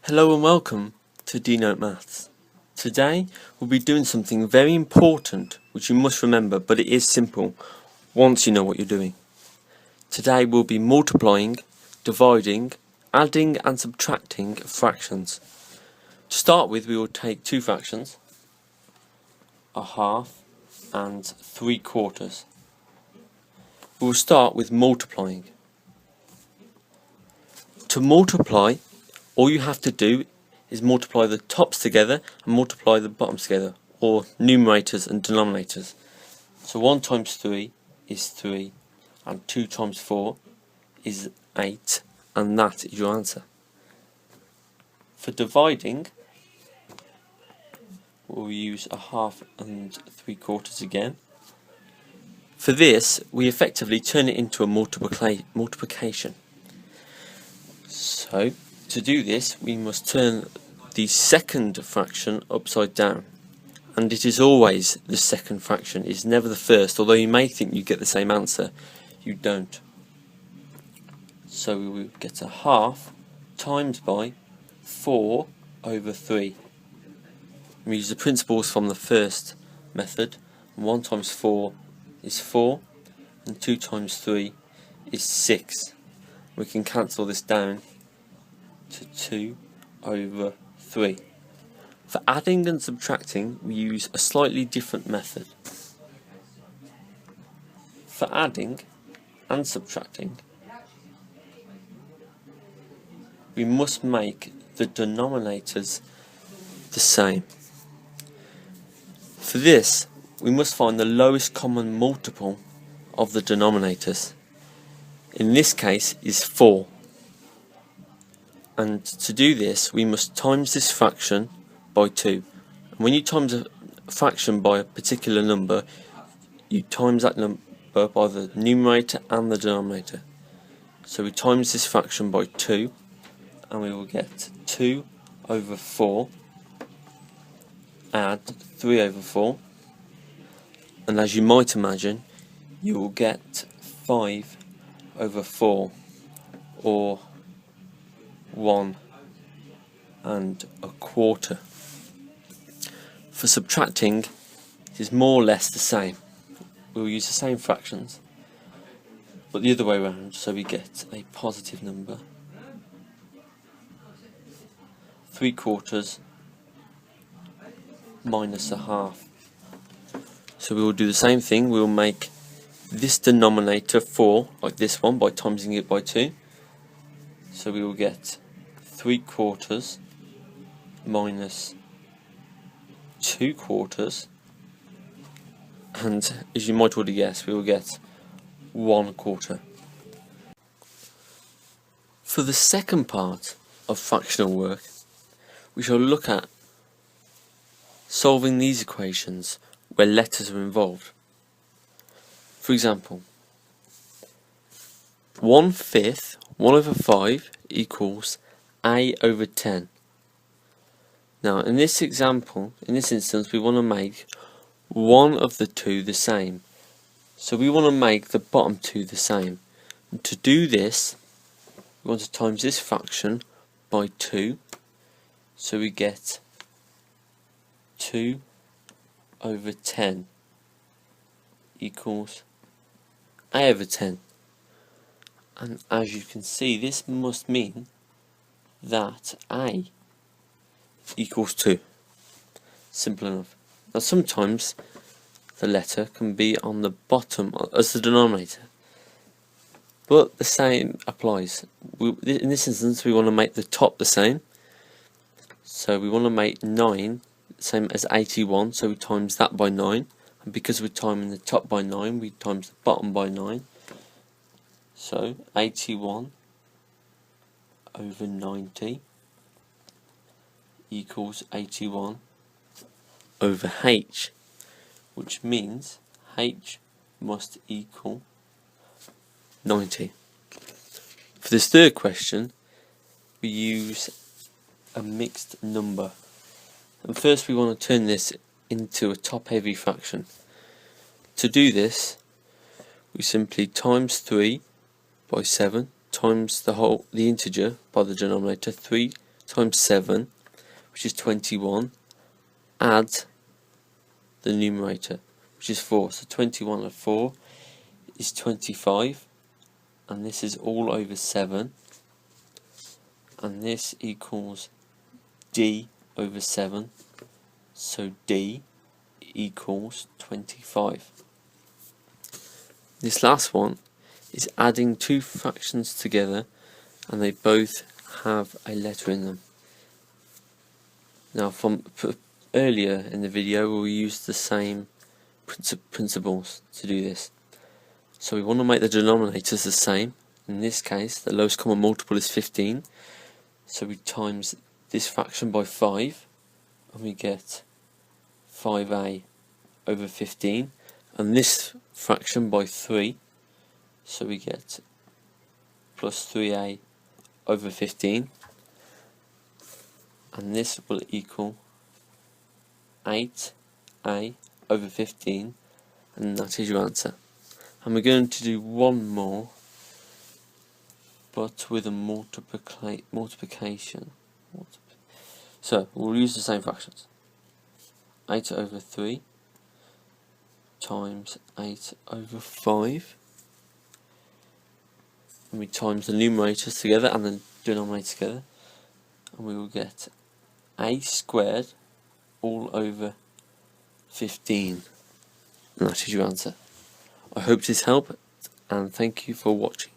Hello and welcome to Denote Maths. Today we'll be doing something very important which you must remember, but it is simple once you know what you're doing. Today we'll be multiplying, dividing, adding and subtracting fractions. To start with, we will take two fractions, a half and 3/4. We will start with multiplying. To multiply, all you have to do is multiply the tops together and multiply the bottoms together, or numerators and denominators. So 1 times 3 is 3, and 2 times 4 is 8, and that is your answer. For dividing, we'll use a half and 3/4 again. For this, we effectively turn it into a multiplication. So, to do this, we must turn the second fraction upside down. And it is always the second fraction, it's never the first, although you may think you get the same answer, you don't. So we will get a half times by 4 over 3. We use the principles from the first method. 1 times 4 is 4, and 2 times 3 is 6. We can cancel this down to 2 over 3. For adding and subtracting, we use a slightly different method. For adding and subtracting, we must make the denominators the same. For this, we must find the lowest common multiple of the denominators. In this case is 4. And to do this, we must times this fraction by 2. And when you times a fraction by a particular number, you times that number by the numerator and the denominator. So we times this fraction by 2, and we will get 2 over 4, add 3 over 4, and as you might imagine, you will get 5 over 4, or 1 1/4. For subtracting, it is more or less the same. We will use the same fractions, but the other way around, so we get a positive number. 3/4 minus a half. So we will do the same thing. We will make this denominator 4, like this one, by timesing it by 2. So we will get 3/4 minus 2/4, and as you might already guess, we will get 1/4. For the second part of fractional work, we shall look at solving these equations where letters are involved. For example, 1/5, 1 over 5 equals a over 10. Now in this example, in this instance, we want to make one of the two the same. So we want to make the bottom two the same. And to do this, we want to times this fraction by 2. So we get 2 over 10 equals a over 10. And as you can see, this must mean that a equals 2. Simple enough. Now sometimes the letter can be on the bottom as the denominator, but the same applies. In this instance, we want to make the top the same. So we want to make 9 the same as 81, so we times that by 9. And because we're timing the top by 9, we times the bottom by 9. So 81 over 90 equals 81 over h, which means h must equal 90. For this third question, we use a mixed number. And first we want to turn this into a top-heavy fraction. To do this, we simply times 3 by 7 times the integer by the denominator. 3 times 7, which is 21, add the numerator, which is 4. So 21 and 4 is 25, and this is all over 7, and this equals d over 7, so d equals 25. This last one is adding two fractions together, and they both have a letter in them. Now, from earlier in the video, we used the same principles to do this. So we want to make the denominators the same. In this case, the lowest common multiple is 15. So we times this fraction by 5, and we get 5a over 15. And this fraction by 3, so we get plus 3a over 15. And this will equal 8a over 15, and that is your answer. And we're going to do one more, but with a multiplication. So we'll use the same fractions. 8 over 3 times 8 over 5, and we times the numerators together and the denominator together, and we will get a squared all over 15, and that is your answer. I hope this helped, and thank you for watching.